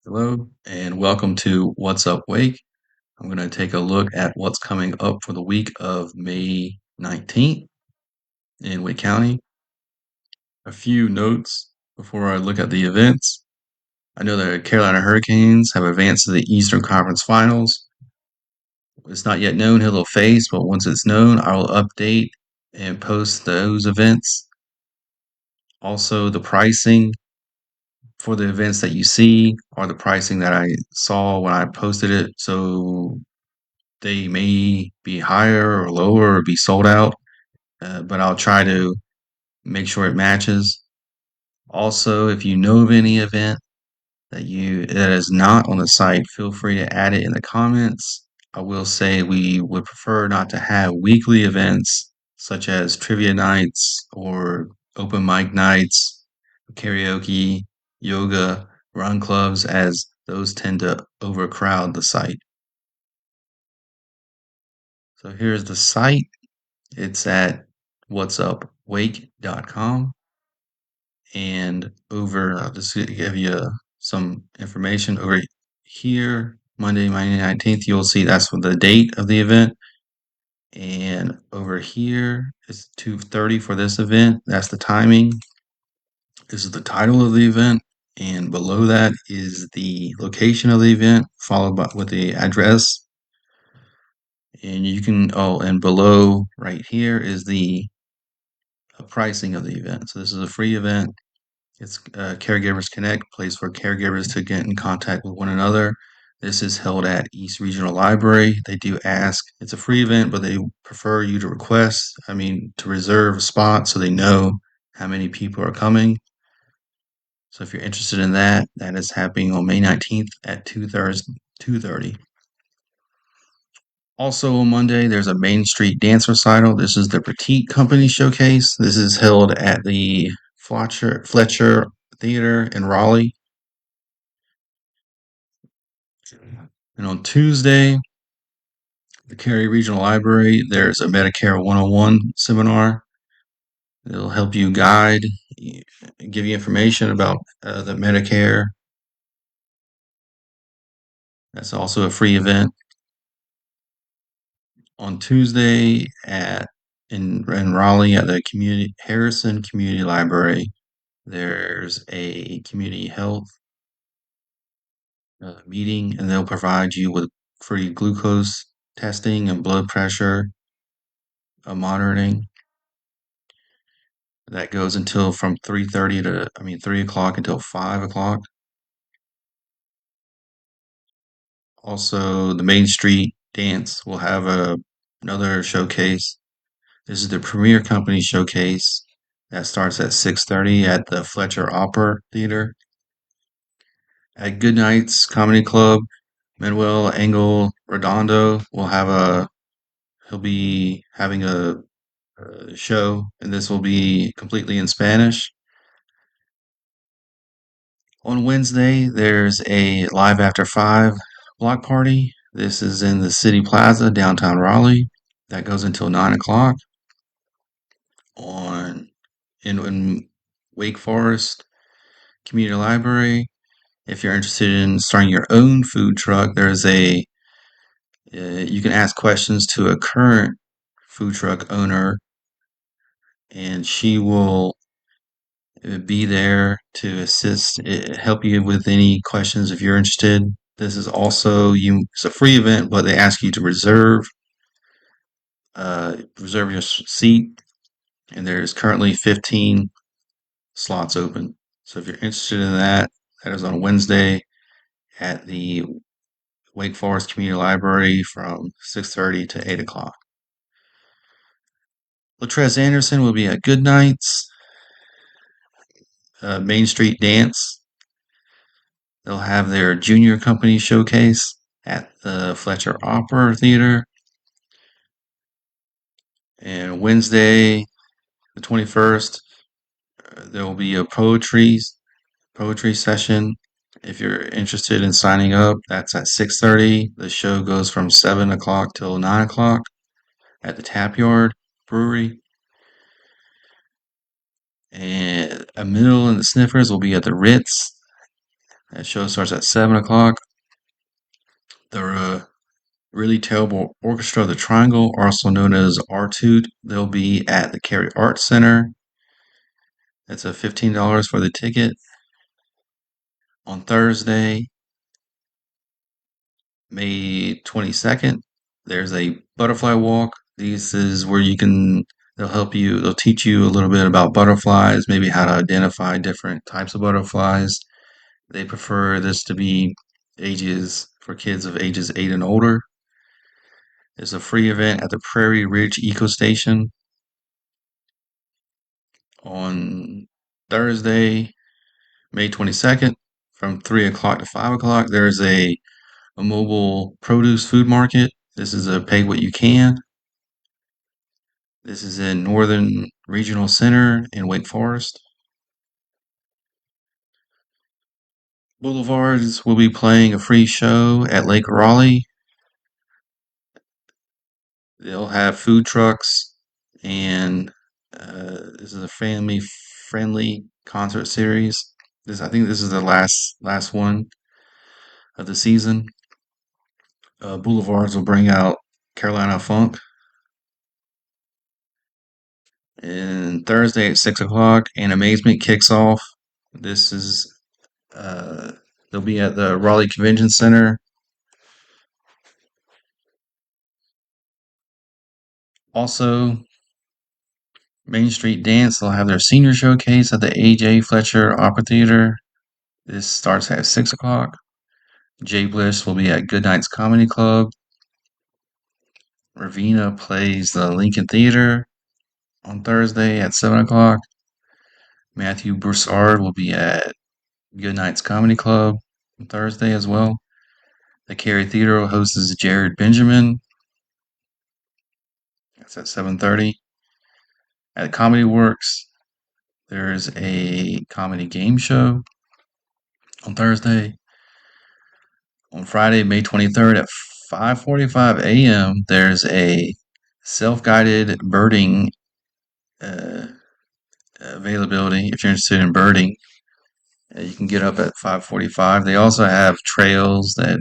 Hello, and welcome to What's Up Wake. I'm going to take a look at what's coming up for the week of May 19th in Wake County. A few notes before I look at the events. I know the Carolina Hurricanes have advanced to the Eastern Conference Finals. It's not yet known who they'll face, but once it's known, I will update and post those events. Also, the pricing for the events that you see are the pricing that I saw when I posted it. So they may be higher or lower or be sold out, but I'll try to make sure it matches. Also, if you know of any event that is not on the site, feel free to add it in the comments. I will say we would prefer not to have weekly events such as trivia nights or open mic nights, karaoke, yoga, run clubs, as those tend to overcrowd the site. So here's the site. It's at whatsupwake.com. And I'll just give you some information over here. Monday, May 19th, you'll see that's the date of the event. And over here is 2:30 for this event. That's the timing. This is the title of the event. And below that is the location of the event, followed by with the address. And and below right here is the pricing of the event. So this is a free event. It's Caregivers Connect, place for caregivers to get in contact with one another. This is held at East Regional Library. They do ask, it's a free event, but they prefer you to to reserve a spot so they know how many people are coming. So if you're interested in that, that is happening on May 19th at 2:30. Also on Monday, there's a Main Street Dance Recital. This is the Petite Company Showcase. This is held at the Fletcher Theater in Raleigh. And on Tuesday, the Cary Regional Library, there's a Medicare 101 seminar. It'll help you give you information about the Medicare. That's also a free event. On Tuesday in Raleigh at the Harrison Community Library, there's a community health meeting, and they'll provide you with free glucose testing and blood pressure monitoring. That goes until from 3 o'clock until 5 o'clock. Also, the Main Street Dance will have another showcase. This is the Premier Company Showcase that starts at 6:30 at the Fletcher Opera Theater. At Goodnight's Comedy Club, Manuel Angel Redondo he'll be having a show, and this will be completely in Spanish. On Wednesday, there's a Live After 5 block party. This is in the City Plaza, downtown Raleigh. That goes until 9 o'clock. In Wake Forest Community Library, if you're interested in starting your own food truck, you can ask questions to a current food truck owner, and she will be there to help you with any questions if you're interested. This is it's a free event, but they ask you to reserve your seat, and there's currently 15 slots open. So if you're interested in that, that is on Wednesday at the Wake Forest Community Library from 6:30 to 8 o'clock. Latrez Anderson will be at Goodnights, Main Street Dance. They'll have their junior company showcase at the Fletcher Opera Theater. And Wednesday, the 21st, there will be a poetry session. If you're interested in signing up, that's at 6:30. The show goes from 7 o'clock till 9 o'clock at the Tap Yard Brewery. And a Mill and the Sniffers will be at the Ritz That show starts at 7 o'clock. The Really Terrible Orchestra of the Triangle, also known as Artute, they'll be at the Cary Arts Center. It's a $15 for the ticket. On Thursday, May 22nd, there's a butterfly walk. This is where they'll teach you a little bit about butterflies, maybe how to identify different types of butterflies. They prefer this to be for kids of ages 8 and older. There's a free event at the Prairie Ridge Eco Station. On Thursday, May 22nd, from 3 o'clock to 5 o'clock, there's a mobile produce food market. This is a pay what you can. This is in Northern Regional Center in Wake Forest. Boulevards will be playing a free show at Lake Raleigh. They'll have food trucks, and this is a family-friendly concert series. I think this is the last one of the season. Boulevards will bring out Carolina Funk. And Thursday at 6 o'clock, Animazement kicks off. This is uh, they'll be at the Raleigh Convention Center. Also, Main Street Dance, they'll have their senior showcase at the A.J. Fletcher Opera Theater. This starts at 6 o'clock. Jay Bliss will be at Goodnight's Comedy Club. Ravina plays the Lincoln Theater on Thursday at 7 o'clock. Matthew Broussard will be at Goodnight's Comedy Club on Thursday as well. The Cary Theater hosts Jared Benjamin. That's at 7:30. At Comedy Works, there's a comedy game show on Thursday. On Friday, May 23rd at 5:45 a.m., there's a self-guided birding uh, availability. If you're interested in birding, you can get up at 5:45. They also have trails that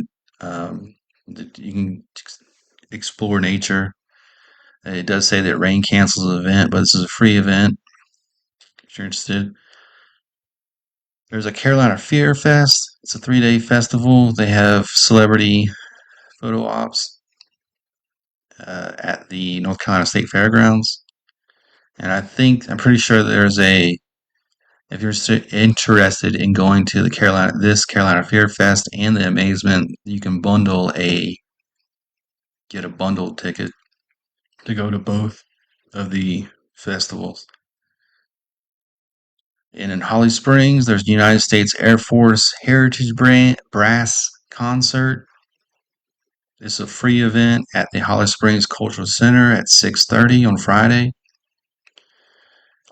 you can explore nature. It does say that rain cancels the event, but this is a free event if you're interested. There's a Carolina Fear Fest. It's a 3-day festival. They have celebrity photo ops at the North Carolina State Fairgrounds. And I'm pretty sure if you're interested in going to this Carolina Fear Fest and the Amazement, you can get a bundled ticket to go to both of the festivals. And in Holly Springs, there's the United States Air Force Heritage Brass Concert. It's a free event at the Holly Springs Cultural Center at 6:30 on Friday.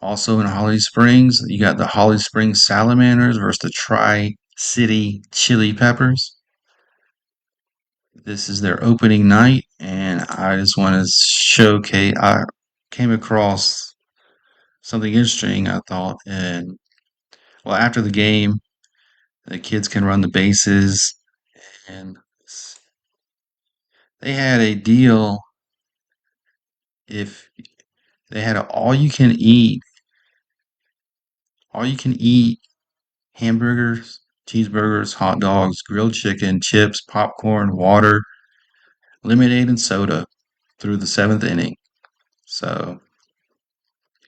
Also in Holly Springs, you got the Holly Springs Salamanders versus the Tri-City Chili Peppers. This is their opening night, and I just want to showcase. I came across something interesting, I thought, and well, after the game, the kids can run the bases, and they had a deal. If they had all you can eat hamburgers, cheeseburgers, hot dogs, grilled chicken, chips, popcorn, water, lemonade, and soda through the seventh inning. So,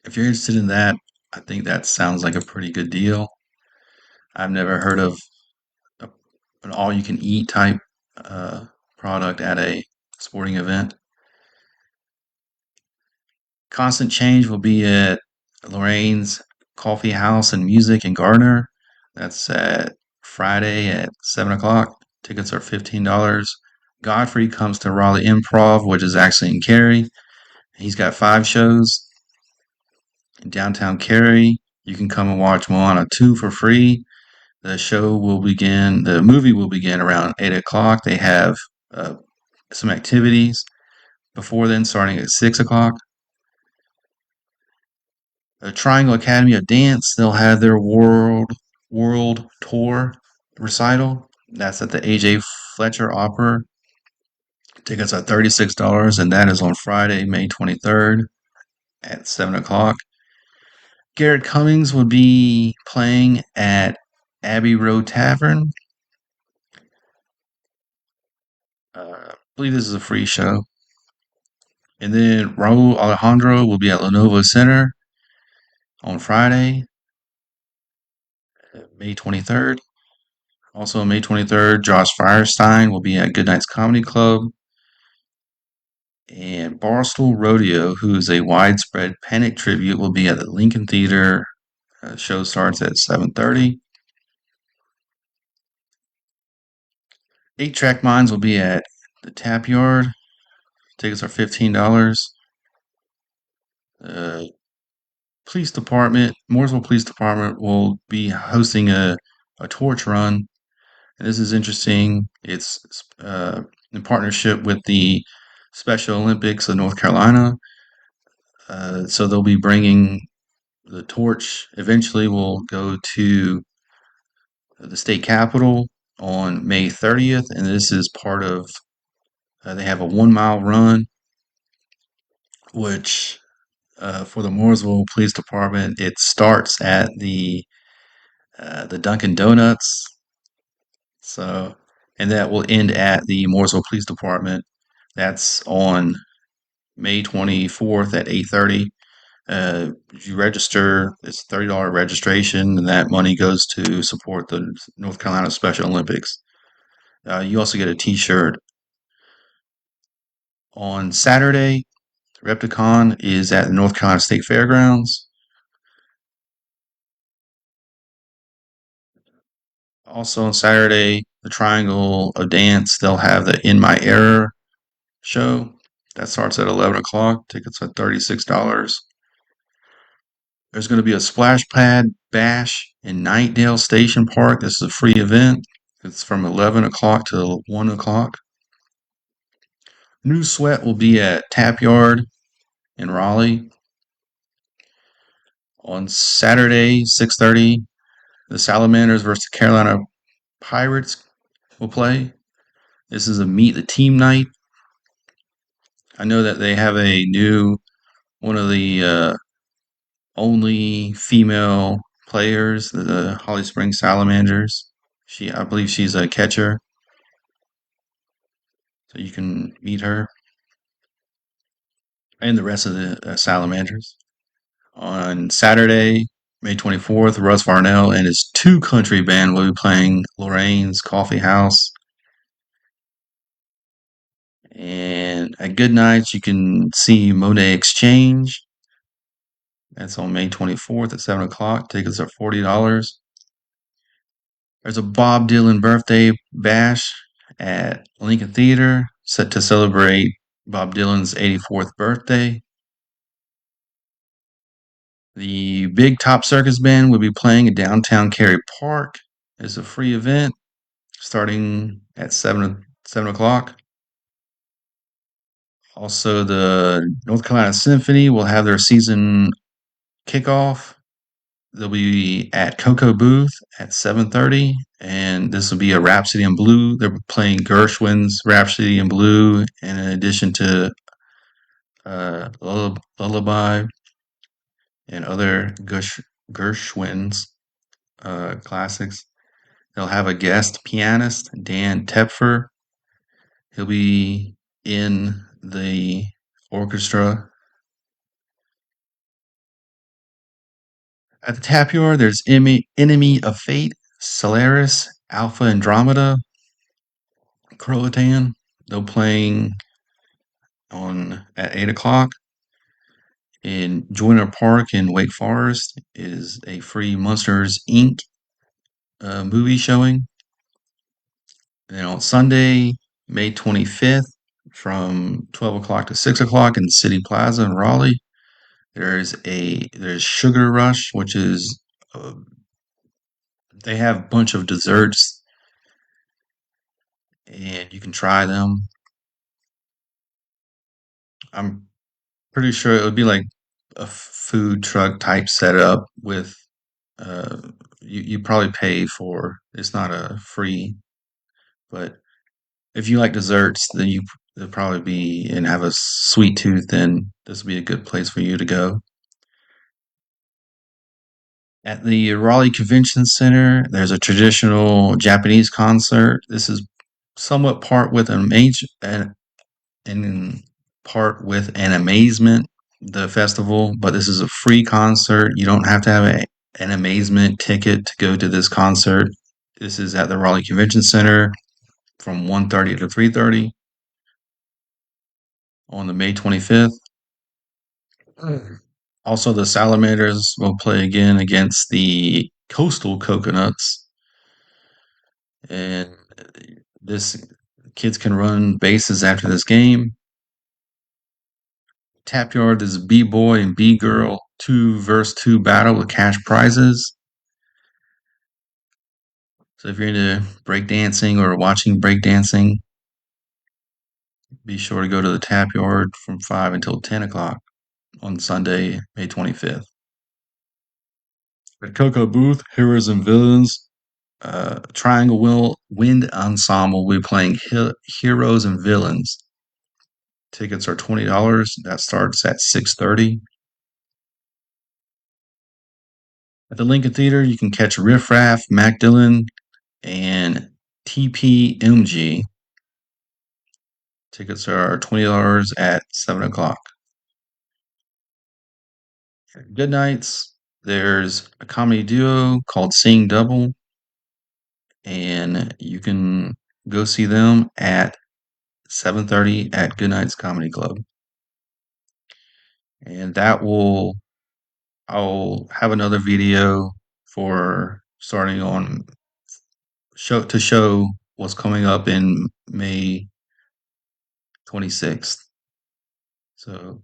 if you're interested in that, I think that sounds like a pretty good deal. I've never heard of a, an all you can eat type uh, product at a sporting event. Constant Change will be at Lorraine's Coffee House and Music in Gardner. That's at Friday at 7 o'clock. Tickets are $15. Godfrey comes to Raleigh Improv, which is actually in Cary. He's got 5 shows in downtown Cary. You can come and watch Moana 2 for free. The movie will begin around 8 o'clock. They have some activities before then, starting at 6 o'clock. The Triangle Academy of Dance, they'll have their world tour recital. That's at the AJ Fletcher Opera. Tickets are $36, and that is on Friday, May 23rd at 7 o'clock. Garrett Cummings will be playing at Abbey Road Tavern. I believe this is a free show. And then Raul Alejandro will be at Lenovo Center on Friday, May 23rd. Also, on May 23rd, Josh Firestein will be at Goodnight's Comedy Club. And Barstool Rodeo, who is a widespread panic tribute, will be at the Lincoln Theater. Show starts at 7:30. 8-Track Minds will be at the Tap Yard. Tickets are $15. Uh, Police Department, Mooresville Police Department will be hosting a torch run. And this is interesting. It's in partnership with the Special Olympics of North Carolina. So they'll be bringing the torch. Eventually, will go to the state capitol on May 30th, and this is part of. They have a 1 mile run, which for the Mooresville Police Department, it starts at the Dunkin' Donuts. So, and that will end at the Mooresville Police Department. That's on May 24th at 8:30. You register, it's $30 registration, and that money goes to support the North Carolina Special Olympics. You also get a T-shirt. On Saturday, ReptiCon is at the North Carolina State Fairgrounds. Also on Saturday, the Triangle of Dance, they'll have the In My Era show. That starts at 11 o'clock. Tickets are $36. There's going to be a splash pad bash in Nightdale Station Park. This is a free event. It's from 11 o'clock to 1 o'clock. New Sweat will be at Tap Yard in Raleigh. On Saturday, 6:30, the Salamanders versus the Carolina Pirates will play. This is a meet the team night. I know that they have a new one of the only female players, the Holly Springs Salamanders. I believe she's a catcher, so you can meet her and the rest of the Salamanders. On Saturday, May 24th, Russ Varnell and his two country band will be playing Lorraine's Coffee House. And at Good Nights, you can see Monet Exchange. That's on May 24th at 7 o'clock. Tickets are $40. There's a Bob Dylan birthday bash at Lincoln Theater set to celebrate Bob Dylan's 84th birthday. The Big Top Circus Band will be playing at downtown Cary Park. It's a free event starting at 7 o'clock. Also, the North Carolina Symphony will have their season kickoff. They'll be at Cocoa Booth at 7:30, and this will be a Rhapsody in Blue. They're playing Gershwin's Rhapsody in Blue, and in addition to Lullaby and other Gershwin's classics. They'll have a guest pianist, Dan Tepfer. He'll be in the orchestra. At the Tap Yard, there's Enemy of Fate, Solaris, Alpha Andromeda, Croatan. They're playing on at 8 o'clock. In Joyner Park in Wake Forest is a free Monsters Inc. Movie showing. And on Sunday, May 25th, from 12 o'clock to 6 o'clock in City Plaza in Raleigh, there's Sugar Rush, which is they have a bunch of desserts, and you can try them. I'm pretty sure it would be like a food truck type setup with you probably pay for. It's not a free, but if you like desserts, then you'll probably be and have a sweet tooth, then this will be a good place for you to go. At the Raleigh Convention Center, there's a traditional Japanese concert. This is somewhat part with and in part with Animazement, the festival, but this is a free concert. You don't have to have an Amazement ticket to go to this concert. This is at the Raleigh Convention Center from 1:30 to 3:30 on the May 25th. Also, the Salamanders will play again against the Coastal Coconuts, and this kids can run bases after this game. Tap Yard is B Boy and B Girl 2 versus 2 battle with cash prizes. So if you're into breakdancing or watching breakdancing, be sure to go to the Tap Yard from 5 until 10 o'clock on Sunday, May 25th. At Coco Booth, Heroes and Villains, Triangle Wind Ensemble will be playing Heroes and Villains. Tickets are $20. That starts at 6:30. At the Lincoln Theater, you can catch Riff Raff, Mac Dillon, and TPMG. Tickets are $20 at 7 o'clock. Good nights. There's a comedy duo called Seeing Double, and you can go see them at 7:30 at Goodnight's Comedy Club. And I'll have another video for starting on show what's coming up in May 26th. So